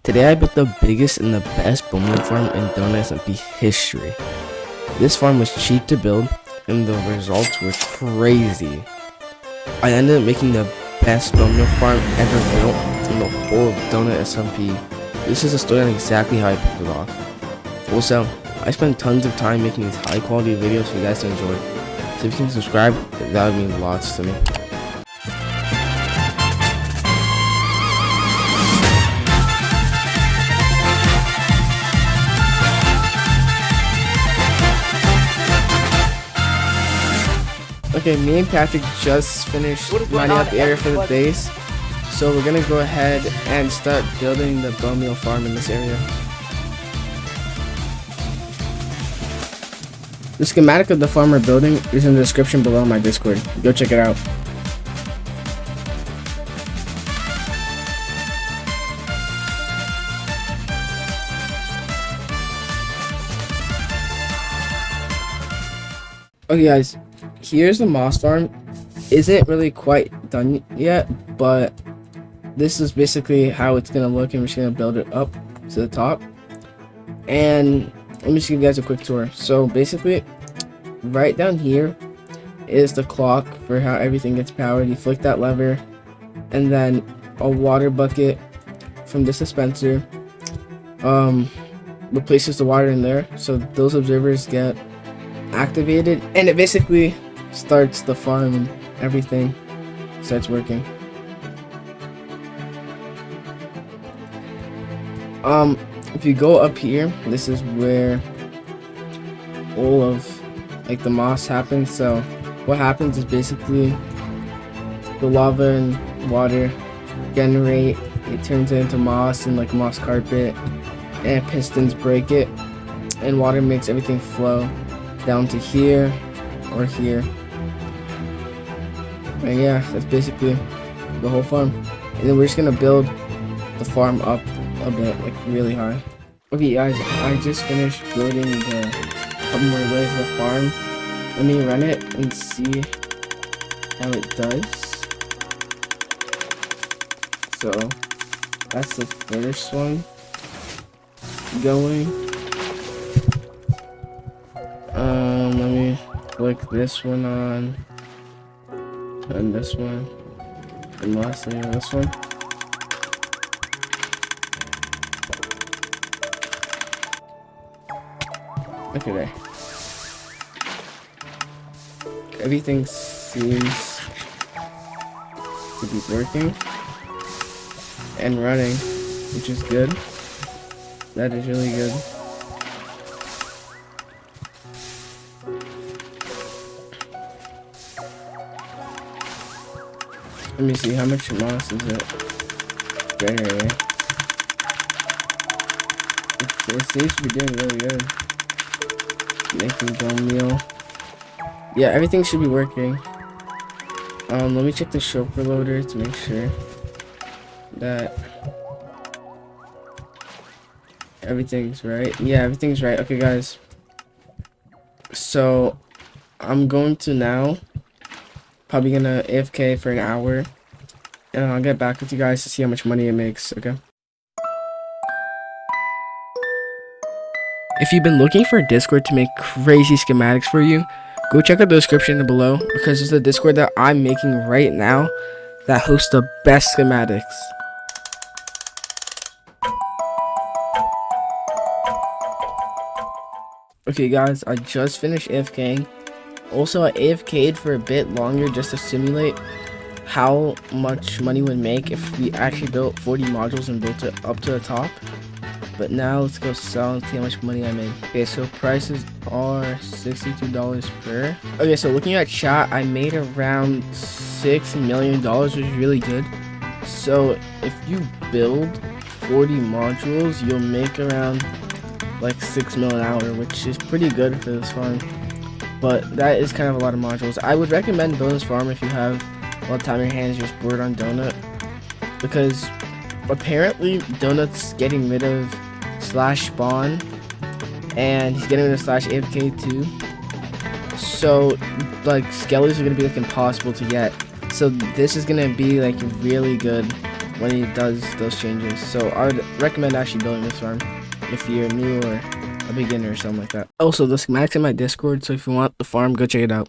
Today I built the biggest and the best Bonemeal farm in DonutSMP history. This farm was cheap to build and the results were crazy. I ended up making the best Bonemeal farm ever built in the whole of DonutSMP. This is a story on exactly how I pulled it off. Also, I spent tons of time making these high quality videos for you guys to enjoy. So if you can subscribe, that would mean lots to me. Okay, me and Patrick just finished lining up the area for the base, so we're gonna go ahead and start building the Bonemeal farm in this area. The schematic of the farm we're building is in the description below my Discord. Go check it out. Okay guys, here's the moss farm. Isn't really quite done yet, but this is basically how it's gonna look, and we're just gonna build it up to the top. And let me just give you guys a quick tour. So basically, right down here is the clock for how everything gets powered. You flick that lever, and then a water bucket from this dispenser replaces the water in there, so those observers get activated, and it basically starts the farm and everything starts working. If you go up here, this is where all of like the moss happens. So what happens is basically the lava and water generate, it turns it into moss and like moss carpet, and pistons break it, and water makes everything flow down to here or here. And yeah, that's basically the whole farm. And then we're just gonna build the farm up a bit, like really high. Okay guys, I just finished building the couple more layers of the farm. Let me run it and see how it does. So that's the first one going. Let me click this one on, and this one, and lastly this one. Okay, there. Everything seems to be working and running, which is good. That is really good. Let me see, how much moss is it? Right here. It seems to be doing really good. Making Bonemeal. Yeah, everything should be working. Let me check the chauffeur loader to make sure that everything's right. Yeah, everything's right. Okay guys, so I'm going to now probably gonna AFK for an hour, and I'll get back with you guys to see how much money it makes. Okay. If you've been looking for a Discord to make crazy schematics for you, go check out the description below, because it's the Discord that I'm making right now that hosts the best schematics. Okay guys, I just finished AFKing. Also, I AFK'd for a bit longer just to simulate how much money would make if we actually built 40 modules and built it up to the top. But now let's go sell and see how much money I made. Okay, so prices are $62 per. Okay, so looking at chat, I made around $6 million, which is really good. So if you build 40 modules, you'll make around like $6 mil an hour, which is pretty good for this farm. But that is kind of a lot of modules. I would recommend building this farm if you have a lot of time in your hands, you're just bored on Donut, because apparently Donut's getting rid of /spawn, and he's getting rid of /AFK too. So like skellies are gonna be like impossible to get. So this is gonna be like really good when he does those changes. So I would recommend actually building this farm if you're new or a beginner or something like that. Also, the schematic's in my Discord, so if you want the farm, go check it out.